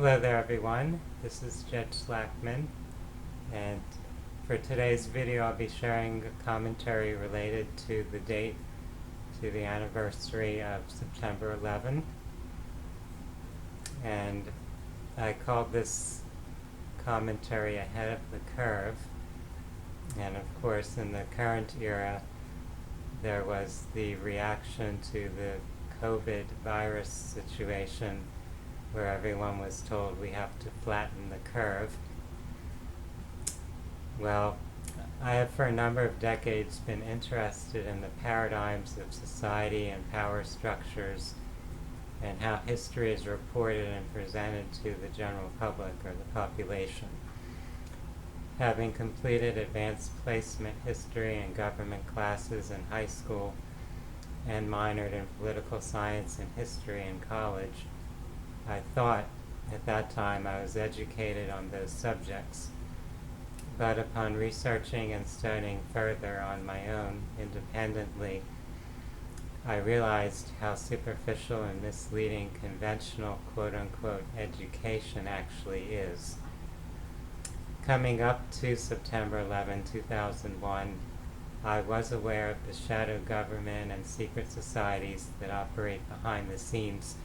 Hello there everyone, this is Jed Slackman, and for today's video I'll be sharing a commentary related to the date, to the anniversary of September 11, and I called this commentary Ahead of the Curve, and of course in the current era there was the reaction to the COVID virus situation where everyone was told we have to flatten the curve. Well, I have for a number of decades been interested in the paradigms of society and power structures and how history is reported and presented to the general public or the population. Having completed advanced placement history and government classes in high school and minored in political science and history in college, I thought at that time I was educated on those subjects, but upon researching and studying further on my own independently, I realized how superficial and misleading conventional quote-unquote education actually is. Coming up to September 11, 2001, I was aware of the shadow government and secret societies that operate behind the scenes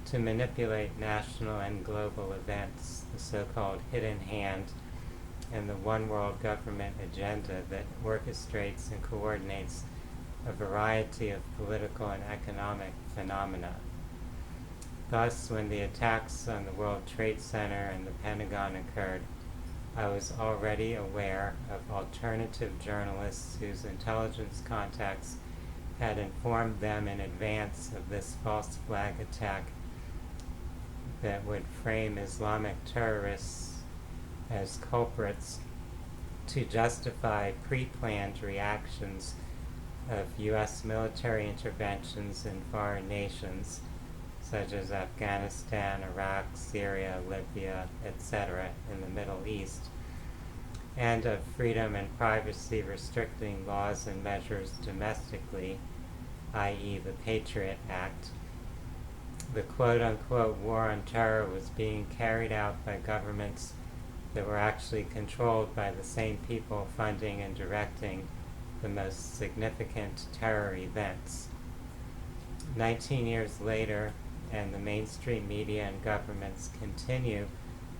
to manipulate national and global events, the so-called hidden hand, and the one world government agenda that orchestrates and coordinates a variety of political and economic phenomena. Thus, when the attacks on the World Trade Center and the Pentagon occurred, I was already aware of alternative journalists whose intelligence contacts had informed them in advance of this false flag attack that would frame Islamic terrorists as culprits to justify pre-planned reactions of U.S. military interventions in foreign nations, such as Afghanistan, Iraq, Syria, Libya, etc., in the Middle East, and of freedom and privacy restricting laws and measures domestically, i.e. the Patriot Act. The quote-unquote war on terror was being carried out by governments that were actually controlled by the same people funding and directing the most significant terror events. 19 years later, and the mainstream media and governments continue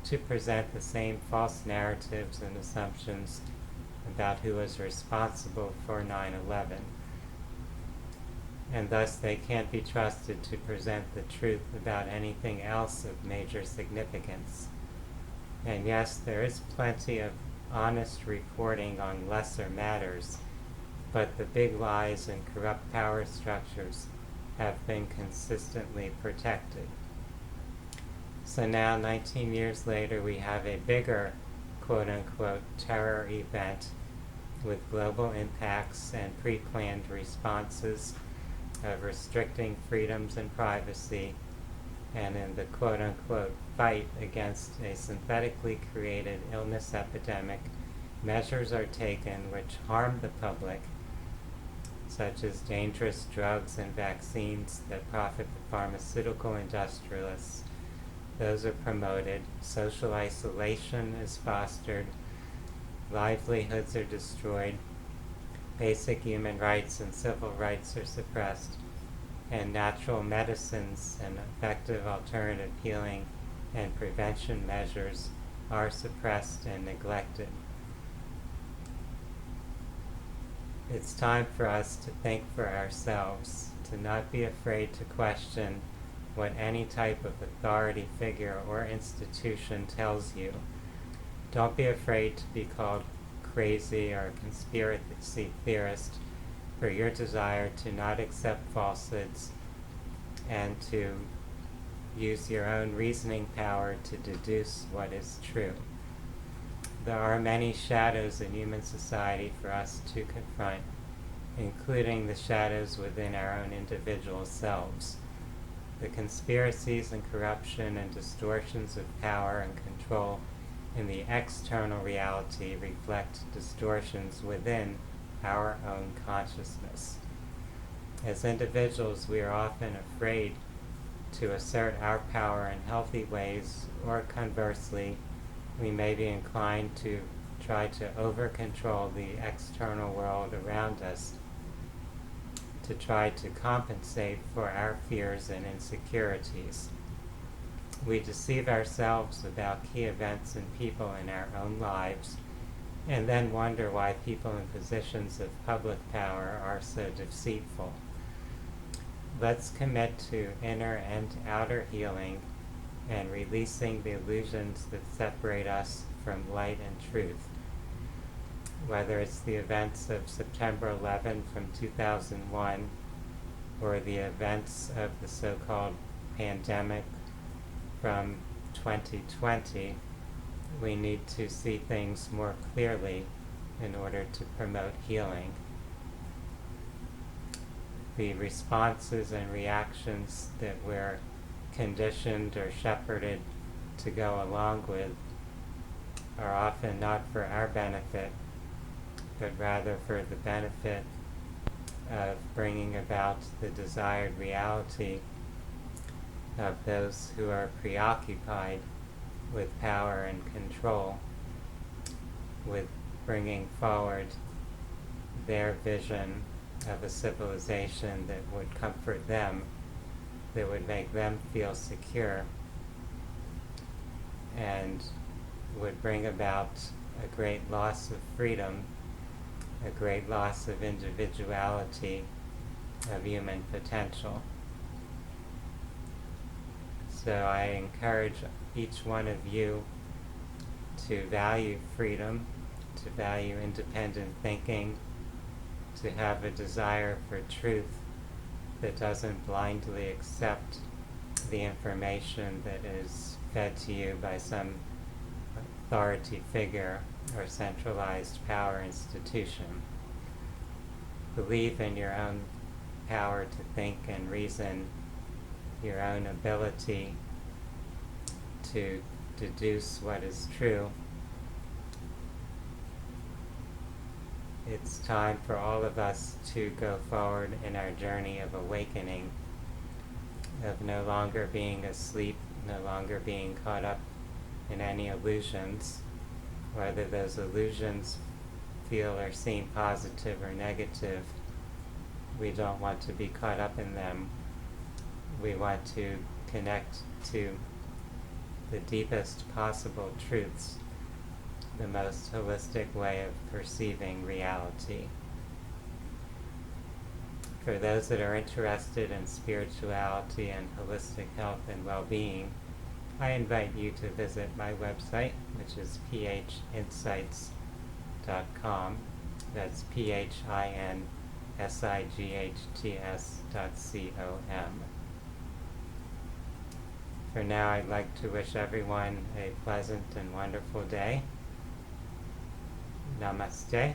to present the same false narratives and assumptions about who was responsible for 9/11. And thus they can't be trusted to present the truth about anything else of major significance. And yes, there is plenty of honest reporting on lesser matters, but the big lies and corrupt power structures have been consistently protected. So now, 19 years later, we have a bigger quote-unquote terror event with global impacts and pre-planned responses of restricting freedoms and privacy, and in the quote-unquote fight against a synthetically created illness epidemic, measures are taken which harm the public, such as dangerous drugs and vaccines that profit the pharmaceutical industrialists. Those are promoted, social isolation is fostered, livelihoods are destroyed, basic human rights and civil rights are suppressed, and natural medicines and effective alternative healing and prevention measures are suppressed and neglected. It's time for us to think for ourselves, to not be afraid to question what any type of authority figure or institution tells you. Don't be afraid to be called crazy or a conspiracy theorist for your desire to not accept falsehoods and to use your own reasoning power to deduce what is true. There are many shadows in human society for us to confront, including the shadows within our own individual selves. The conspiracies and corruption and distortions of power and control in the external reality reflect distortions within our own consciousness. As individuals, we are often afraid to assert our power in healthy ways, or conversely, we may be inclined to try to over-control the external world around us, to try to compensate for our fears and insecurities. We deceive ourselves about key events and people in our own lives, and then wonder why people in positions of public power are so deceitful. Let's commit to inner and outer healing and releasing the illusions that separate us from light and truth. Whether it's the events of September 11 from 2001 or the events of the so-called pandemic from 2020, we need to see things more clearly in order to promote healing. The responses and reactions that we're conditioned or shepherded to go along with are often not for our benefit, but rather for the benefit of bringing about the desired reality of those who are preoccupied with power and control, with bringing forward their vision of a civilization that would comfort them, that would make them feel secure, and would bring about a great loss of freedom, a great loss of individuality, of human potential. So I encourage each one of you to value freedom, to value independent thinking, to have a desire for truth that doesn't blindly accept the information that is fed to you by some authority figure or centralized power institution. Believe in your own power to think and reason, your own ability to deduce what is true. It's time for all of us to go forward in our journey of awakening, of no longer being asleep, no longer being caught up in any illusions, whether those illusions feel or seem positive or negative. We don't want to be caught up in them. We want to connect to the deepest possible truths, the most holistic way of perceiving reality. For those that are interested in spirituality and holistic health and well-being, I invite you to visit my website, which is phinsights.com. That's phinsights.com. For now, I'd like to wish everyone a pleasant and wonderful day. Namaste.